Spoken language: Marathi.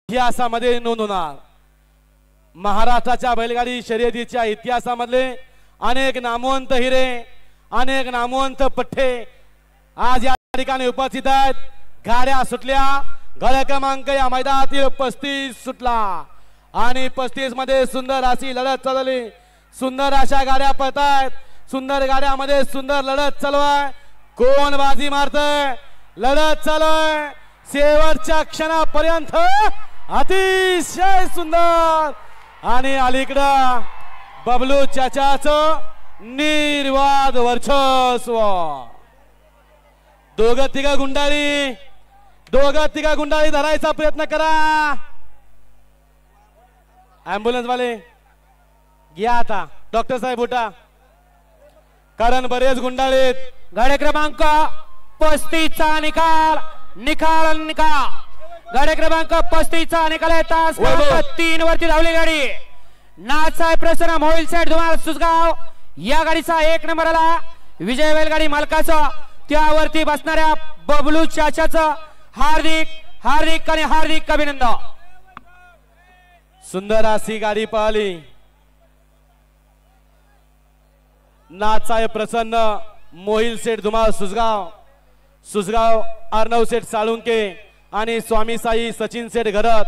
इतिहासामध्ये नोंद होणार। महाराष्ट्राच्या बैलगाडी शर्यतीच्या इतिहासामधले अनेक नामवंत हिरे, अनेक नामवंत पठ्ठे आज या ठिकाणी उपस्थित आहेत। गाड्या सुटल्या, गड क्रमांक या मैदानातील 35 सुटला आणि 35 मध्ये सुंदर अशी लढत चालली। सुंदर अशा गाड्या पळतायत, सुंदर गाड्यामध्ये सुंदर लढत चालू आहे। कोण बाजी मारतय? लढत चालू आहे शेवटच्या क्षणापर्यंत, अतिशय सुंदर। आणि अलीकडं बबलू चाचाचं निर्वाद वर्चस्व। दोघं तिघा गुंडाळी धरायचा प्रयत्न करा। ॲम्ब्युलन्स वाले घ्या आता, डॉक्टर साहेब उठा, कारण बरेच गुंडाळीत। गाडी क्रमांक 35 चा निकाल गाडी क्रमांक 35 चा निकाल आहे। तास 3 वरती धावली गाडी नाथसाहेब प्रसन्न मोहिल सेठ धुमाळ सुसगाव। या गाडीचा 1 नंबर आला विजय बैलगाडी मालकाचा, त्यावरती बसणाऱ्या बबलू चाचाचं हार्दिक आणि हार्दिक अभिनंदन। सुंदर अशी गाडी पळाली। नाथसाहेब प्रसन्न मोहिल सेठ धुमाळ सुसगाव, अर्णव सेठ साळुंके आणि स्वामी साई सचिन सेठ घरत।